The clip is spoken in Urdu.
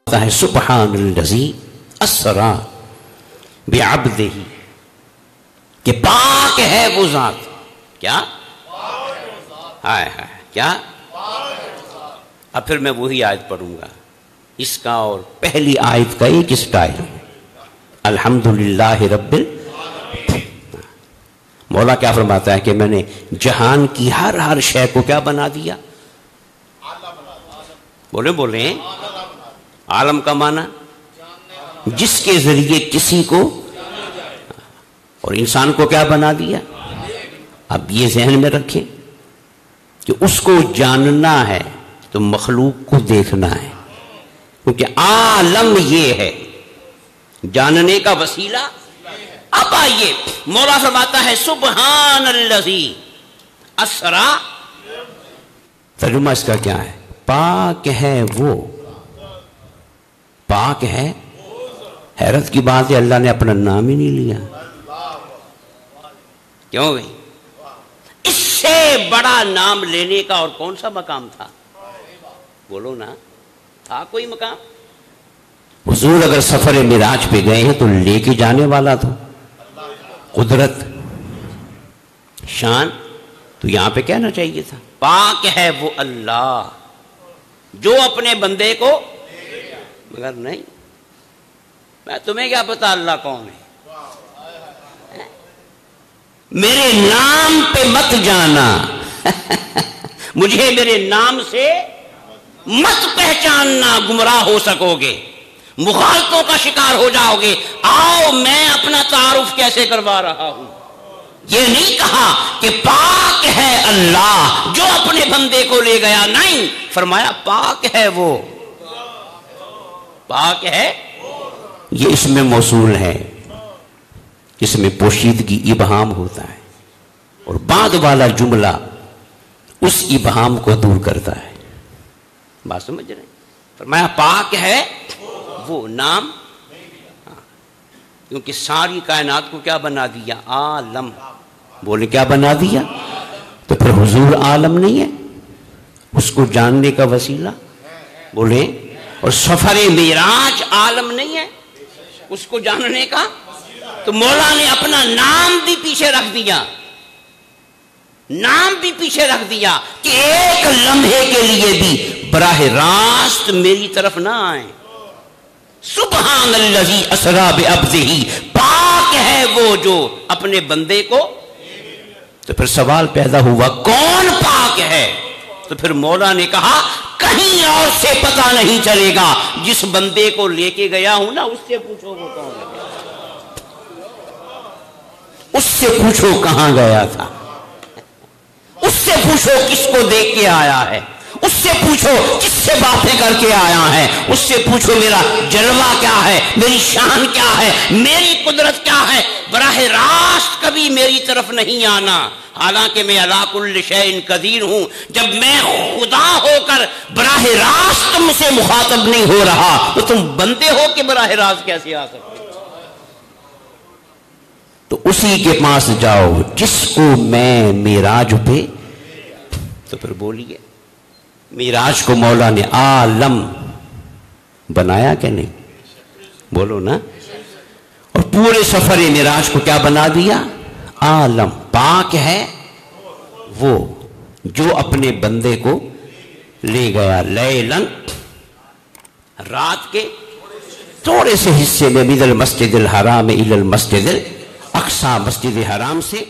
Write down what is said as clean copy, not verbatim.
ہے سبحان الذی اسرا بعبدہ، کہ پاک ہے وہ ذات، کیا ہائے ہائے کیا. اب پھر میں وہی آیت پڑھوں گا، اس کا اور پہلی آیت کا ایک اسٹائل، الحمدللہ رب مولا کیا فرماتا ہے کہ میں نے جہان کی ہر شے کو کیا بنا دیا. بولیں عالم کا معنی جس کے ذریعے کسی کو، اور انسان کو کیا بنا دیا. اب یہ ذہن میں رکھیں کہ اس کو جاننا ہے تو مخلوق کو دیکھنا ہے، کیونکہ عالم یہ ہے جاننے کا وسیلہ. اب آئیے مولا فرماتا ہے سبحان الذی اسرا، ترجمہ اس کا کیا ہے؟ پاک ہے وہ، پاک ہے. حیرت کی بات ہے اللہ نے اپنا نام ہی نہیں لیا. کیوں بھائی؟ اس سے بڑا نام لینے کا اور کون سا مقام تھا؟ بولو نا، تھا کوئی مقام؟ حضور اگر سفر معراج پہ گئے ہیں تو لے کے جانے والا تھا قدرت شان، تو یہاں پہ کہنا چاہیے تھا پاک ہے وہ اللہ جو اپنے بندے کو، مگر نہیں. میں تمہیں کیا پتا اللہ کون ہے؟ میرے نام پہ مت جانا مجھے میرے نام سے مت پہچاننا، گمراہ ہو سکو گے، مخالفتوں کا شکار ہو جاؤ گے. آؤ میں اپنا تعارف کیسے کروا رہا ہوں. یہ نہیں کہا کہ پاک ہے اللہ جو اپنے بندے کو لے گیا، نہیں، فرمایا پاک ہے وہ، پاک ہے. یہ اس میں موصول ہے، اس میں پوشیدگی ابہام ہوتا ہے، اور بعد والا جملہ اس ابہام کو دور کرتا ہے. بات سمجھ رہے ہیں؟ فرمایا پاک ہے وہ نام، کیونکہ ساری کائنات کو کیا بنا دیا؟ عالم. بولے کیا بنا دیا؟ تو پھر حضور عالم نہیں ہے، اس کو جاننے کا وسیلہ. بولے اور سفر معراج عالم نہیں ہے، اس کو جاننے کا. تو مولا نے اپنا نام بھی پیچھے رکھ دیا، نام بھی پیچھے رکھ دیا کہ ایک لمحے کے لیے بھی براہ راست میری طرف نہ آئیں. سبحان الذی اسری بعبدہ، پاک ہے وہ جو اپنے بندے کو. تو پھر سوال پیدا ہوا کون پاک ہے؟ تو پھر مولا نے کہا کہیں اور سے پتہ نہیں چلے گا، جس بندے کو لے کے گیا ہوں نا اس سے پوچھو وہ کون ہے، اس سے پوچھو کہاں گیا تھا، اس سے پوچھو کس کو دیکھ کے آیا ہے، اس سے پوچھو کس سے باتیں کر کے آیا ہے، اس سے پوچھو میرا جلوہ کیا ہے، میری شان کیا ہے، میری قدرت کیا ہے. براہ راست کبھی میری طرف نہیں آنا، حالانکہ میں علی کل شیء قدیر ہوں. جب میں خدا ہو کر براہ راست تم سے مخاطب نہیں ہو رہا تو تم بندے ہو کہ براہ راست کیسے آ سکتے؟ تو اسی کے پاس جاؤ جس کو میں معراج پہ. تو پھر بولیے معراج کو مولا نے عالم بنایا کہ نہیں؟ بولو نا. اور پورے سفر معراج کو کیا بنا دیا؟ عالم. پاک ہے وہ جو اپنے بندے کو لے گیا لیلن، رات کے تھوڑے سے حصے میں، من المسجد الحرام الی المسجد الاقصی، مسجد حرام سے